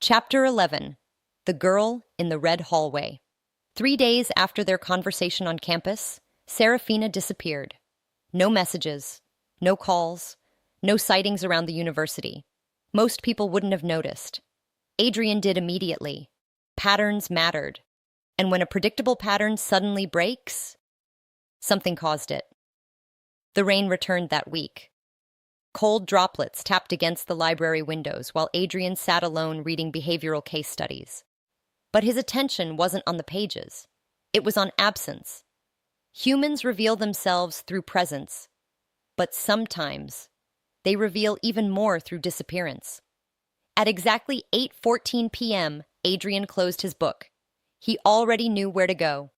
Chapter 11. The Girl in the Red Hallway. 3 days after their conversation on campus, Serafina disappeared. No messages, no calls, no sightings around the university. Most people wouldn't have noticed. Adrian did immediately. Patterns mattered. And when a predictable pattern suddenly breaks, something caused it. The rain returned that week. Cold droplets tapped against the library windows while Adrian sat alone reading behavioral case studies. But his attention wasn't on the pages. It was on absence. Humans reveal themselves through presence, but sometimes they reveal even more through disappearance. At exactly 8:14 p.m., Adrian closed his book. He already knew where to go.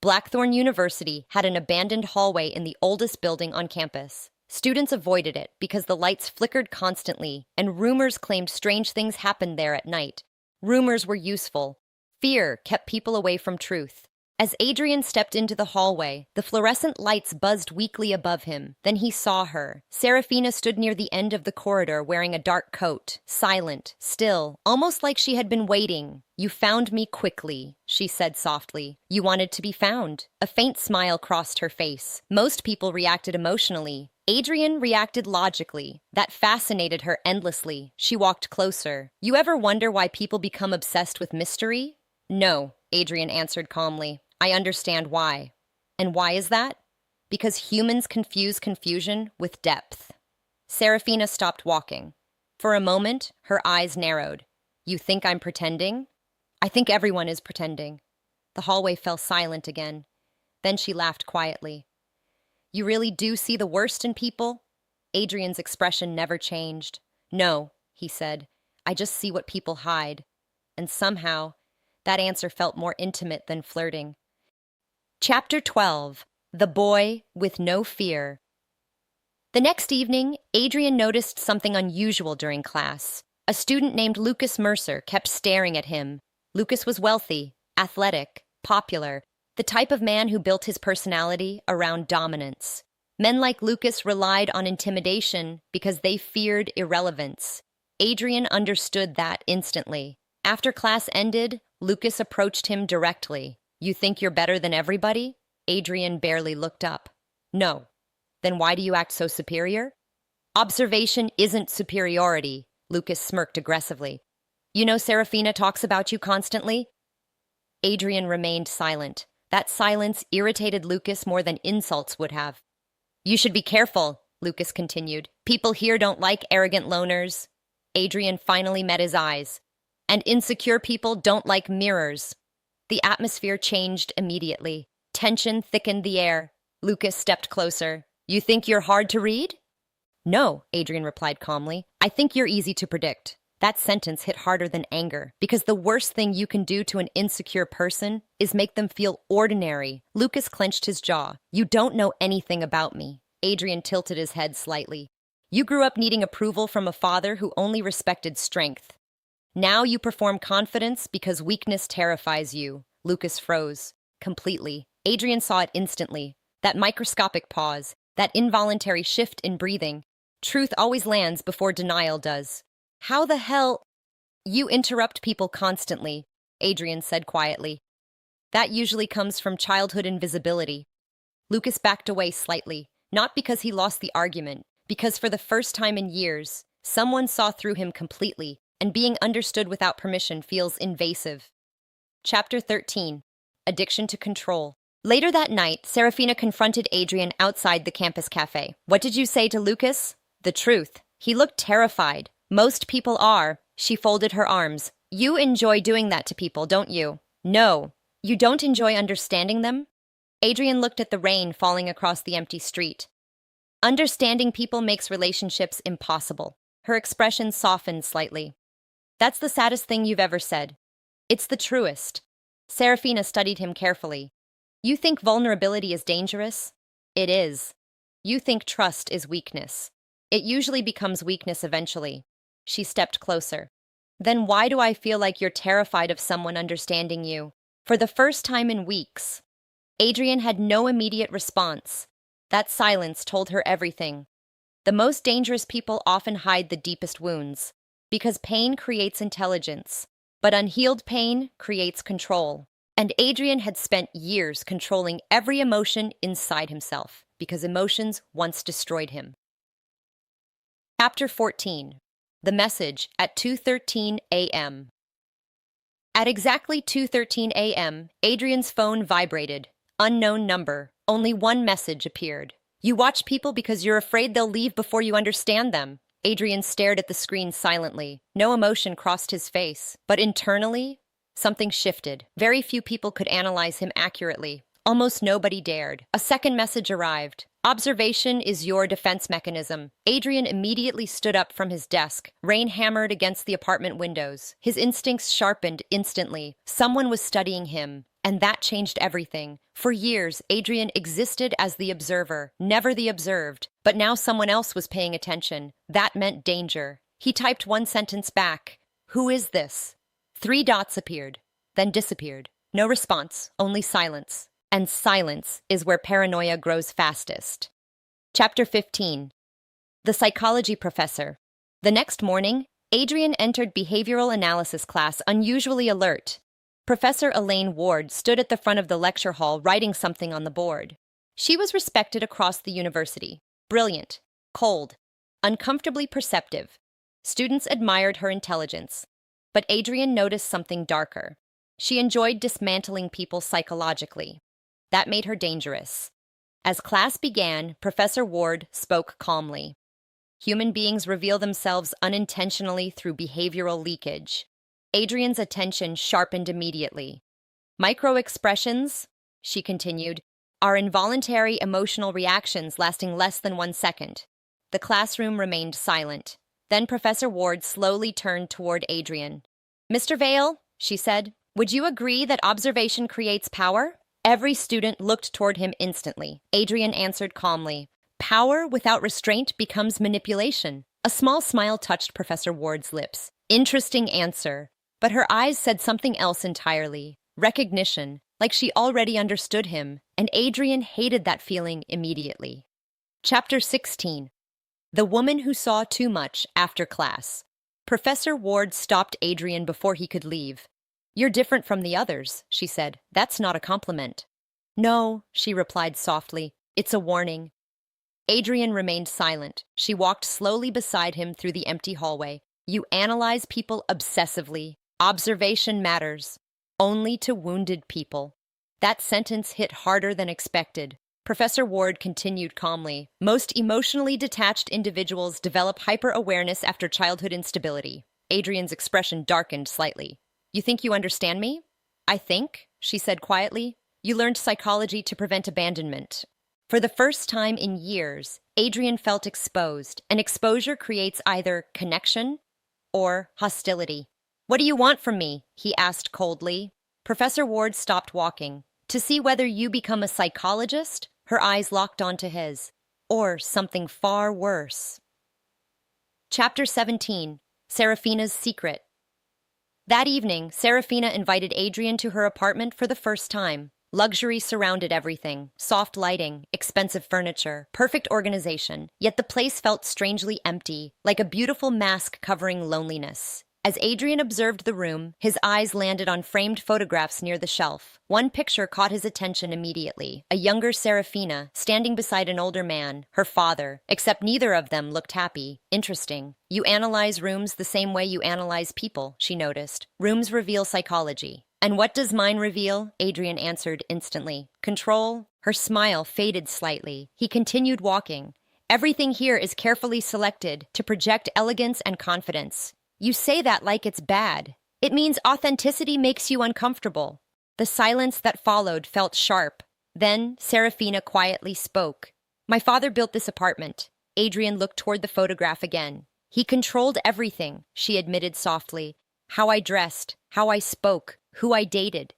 Blackthorn University had an abandoned hallway in the oldest building on campus. Students avoided it because the lights flickered constantly, and rumors claimed strange things happened there at night. Rumors were useful. Fear kept people away from truth. As Adrian stepped into the hallway, the fluorescent lights buzzed weakly above him. Then he saw her. Serafina stood near the end of the corridor wearing a dark coat, silent, still, almost like she had been waiting. "You found me quickly," she said softly. "You wanted to be found." A faint smile crossed her face. Most people reacted emotionally. Adrian reacted logically. That fascinated her endlessly. She walked closer. "You ever wonder why people become obsessed with mystery?" "No," Adrian answered calmly. "I understand why." "And why is that?" "Because humans confuse confusion with depth." Serafina stopped walking. For a moment, her eyes narrowed. "You think I'm pretending?" "I think everyone is pretending." The hallway fell silent again. Then she laughed quietly. "You really do see the worst in people?" Adrian's expression never changed. "No," he said. "I just see what people hide." And somehow, that answer felt more intimate than flirting. Chapter 12. The Boy with No Fear. The next evening, Adrian noticed something unusual during class. A student named Lucas Mercer kept staring at him. Lucas was wealthy, athletic, popular, the type of man who built his personality around dominance. Men like Lucas relied on intimidation because they feared irrelevance. Adrian understood that instantly. After class ended, Lucas approached him directly. "You think you're better than everybody?" Adrian barely looked up. "No." "Then why do you act so superior?" "Observation isn't superiority," Lucas smirked aggressively. "You know Serafina talks about you constantly?" Adrian remained silent. That silence irritated Lucas more than insults would have. "You should be careful," Lucas continued. "People here don't like arrogant loners." Adrian finally met his eyes. "And insecure people don't like mirrors." The atmosphere changed immediately. Tension thickened the air. Lucas stepped closer. "You think you're hard to read?" "No," Adrian replied calmly. "I think you're easy to predict." That sentence hit harder than anger, because the worst thing you can do to an insecure person is make them feel ordinary. Lucas clenched his jaw. "You don't know anything about me." Adrian tilted his head slightly. "You grew up needing approval from a father who only respected strength. Now you perform confidence because weakness terrifies you." Lucas froze. Completely. Adrian saw it instantly. That microscopic pause, that involuntary shift in breathing. Truth always lands before denial does. "How the hell—" "You interrupt people constantly," Adrian said quietly. "That usually comes from childhood invisibility." Lucas backed away slightly, not because he lost the argument, because for the first time in years, someone saw through him completely, and being understood without permission feels invasive. Chapter 13. Addiction to Control. Later that night, Serafina confronted Adrian outside the campus cafe. "What did you say to Lucas?" "The truth." He looked terrified. "Most people are." She folded her arms. "You enjoy doing that to people, don't you?" "No." "You don't enjoy understanding them?" Adrian looked at the rain falling across the empty street. "Understanding people makes relationships impossible." Her expression softened slightly. "That's the saddest thing you've ever said." "It's the truest." Serafina studied him carefully. "You think vulnerability is dangerous?" "It is." "You think trust is weakness." "It usually becomes weakness eventually." She stepped closer. "Then why do I feel like you're terrified of someone understanding you?" For the first time in weeks. Adrian had no immediate response. That silence told her everything. The most dangerous people often hide the deepest wounds. Because pain creates intelligence, but unhealed pain creates control. And Adrian had spent years controlling every emotion inside himself, because emotions once destroyed him. Chapter 14. The Message at 2:13 a.m. At exactly 2:13 a.m., Adrian's phone vibrated. Unknown number. Only one message appeared. You watch people because you're afraid they'll leave before you understand them. Adrian stared at the screen silently. No emotion crossed his face. But internally, something shifted. Very few people could analyze him accurately. Almost nobody dared. A second message arrived. Observation is your defense mechanism. Adrian immediately stood up from his desk. Rain hammered against the apartment windows. His instincts sharpened instantly. Someone was studying him. And that changed everything. For years, Adrian existed as the observer, never the observed. But now someone else was paying attention. That meant danger. He typed one sentence back. Who is this? 3 dots appeared, then disappeared. No response, only silence. And silence is where paranoia grows fastest. Chapter 15. The Psychology Professor. The next morning, Adrian entered behavioral analysis class unusually alert. Professor Elaine Ward stood at the front of the lecture hall writing something on the board. She was respected across the university. Brilliant, cold, uncomfortably perceptive. Students admired her intelligence. But Adrian noticed something darker. She enjoyed dismantling people psychologically. That made her dangerous. As class began, Professor Ward spoke calmly. Human beings reveal themselves unintentionally through behavioral leakage. Adrian's attention sharpened immediately. Micro-expressions, she continued, are involuntary emotional reactions lasting less than 1 second. The classroom remained silent. Then Professor Ward slowly turned toward Adrian. Mr. Vale, she said, would you agree that observation creates power? Every student looked toward him instantly. Adrian answered calmly. Power without restraint becomes manipulation. A small smile touched Professor Ward's lips. Interesting answer. But her eyes said something else entirely. Recognition, like she already understood him, and Adrian hated that feeling immediately. Chapter 16. The Woman Who Saw Too Much After Class. Professor Ward stopped Adrian before he could leave. You're different from the others, she said. That's not a compliment. No, she replied softly. It's a warning. Adrian remained silent. She walked slowly beside him through the empty hallway. You analyze people obsessively. Observation matters. Only to wounded people. That sentence hit harder than expected. Professor Ward continued calmly. Most emotionally detached individuals develop hyper-awareness after childhood instability. Adrian's expression darkened slightly. You think you understand me? I think, she said quietly. You learned psychology to prevent abandonment. For the first time in years, Adrian felt exposed, and exposure creates either connection or hostility. What do you want from me? He asked coldly. Professor Ward stopped walking. To see whether you become a psychologist? Her eyes locked onto his. Or something far worse. Chapter 17. Serafina's Secret. That evening, Serafina invited Adrian to her apartment for the first time. Luxury surrounded everything. Soft lighting, expensive furniture, perfect organization. Yet the place felt strangely empty, like a beautiful mask covering loneliness. As Adrian observed the room, his eyes landed on framed photographs near the shelf. One picture caught his attention immediately. A younger Serafina, standing beside an older man, her father, except neither of them looked happy. Interesting. You analyze rooms the same way you analyze people, she noticed. Rooms reveal psychology. And what does mine reveal? Adrian answered instantly. Control. Her smile faded slightly. He continued walking. Everything here is carefully selected to project elegance and confidence. You say that like it's bad. It means authenticity makes you uncomfortable. The silence that followed felt sharp. Then Serafina quietly spoke. My father built this apartment. Adrian looked toward the photograph again. He controlled everything, she admitted softly. How I dressed, how I spoke, who I dated.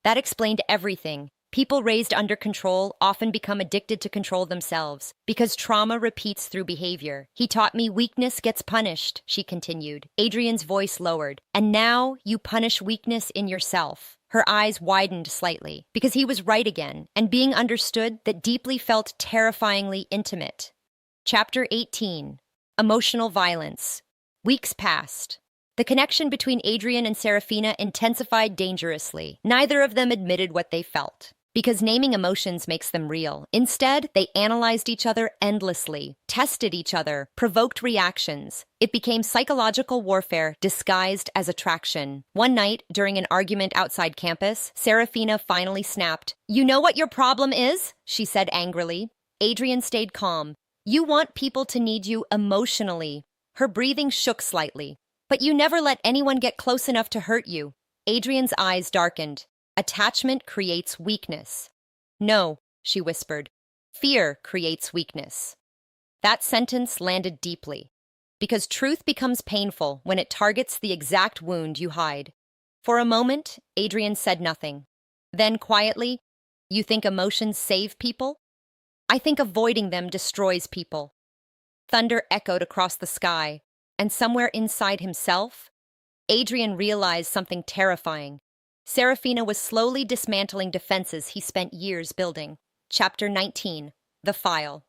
That explained everything. People raised under control often become addicted to control themselves because trauma repeats through behavior. He taught me weakness gets punished, she continued. Adrian's voice lowered. And now you punish weakness in yourself. Her eyes widened slightly because he was right again, and being understood that deeply felt terrifyingly intimate. Chapter 18. Emotional Violence. Weeks passed. The connection between Adrian and Serafina intensified dangerously. Neither of them admitted what they felt, because naming emotions makes them real. Instead, they analyzed each other endlessly, tested each other, provoked reactions. It became psychological warfare disguised as attraction. One night, during an argument outside campus, Serafina finally snapped. "You know what your problem is?" she said angrily. Adrian stayed calm. "You want people to need you emotionally." Her breathing shook slightly. "But you never let anyone get close enough to hurt you." Adrian's eyes darkened. "Attachment creates weakness." "No," she whispered. "Fear creates weakness." That sentence landed deeply, because truth becomes painful when it targets the exact wound you hide. For a moment, Adrian said nothing. Then quietly, "You think emotions save people?" "I think avoiding them destroys people." Thunder echoed across the sky, and somewhere inside himself, Adrian realized something terrifying. Serafina was slowly dismantling defenses he spent years building. Chapter 19. The File.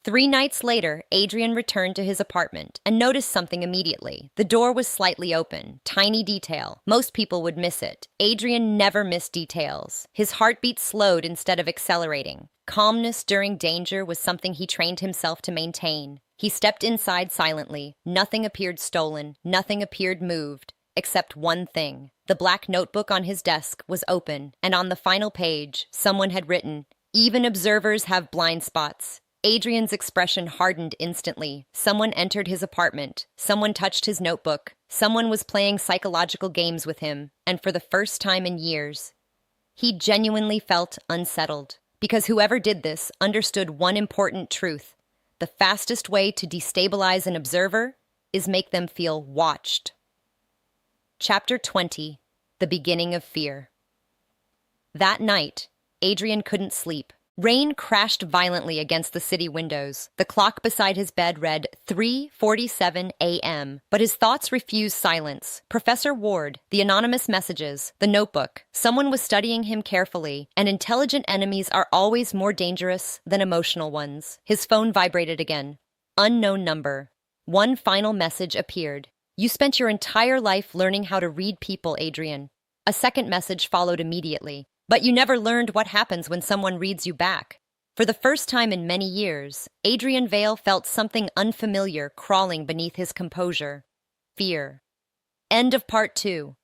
3 nights later, Adrian returned to his apartment and noticed something immediately. The door was slightly open. Tiny detail. Most people would miss it. Adrian never missed details. His heartbeat slowed instead of accelerating. Calmness during danger was something he trained himself to maintain. He stepped inside silently. Nothing appeared stolen. Nothing appeared moved. Except one thing. The black notebook on his desk was open, and on the final page, someone had written, "Even observers have blind spots." Adrian's expression hardened instantly. Someone entered his apartment. Someone touched his notebook. Someone was playing psychological games with him, and for the first time in years, he genuinely felt unsettled. Because whoever did this understood one important truth. The fastest way to destabilize an observer is make them feel watched. Chapter 20. The Beginning of Fear. That night, Adrian couldn't sleep. Rain crashed violently against the city windows. The clock beside his bed read 3:47 a.m., but his thoughts refused silence. Professor Ward, the anonymous messages, the notebook. Someone was studying him carefully, and intelligent enemies are always more dangerous than emotional ones. His phone vibrated again. Unknown number. One final message appeared. "You spent your entire life learning how to read people, Adrian." A second message followed immediately. "But you never learned what happens when someone reads you back." For the first time in many years, Adrian Vale felt something unfamiliar crawling beneath his composure. Fear. End of part 2.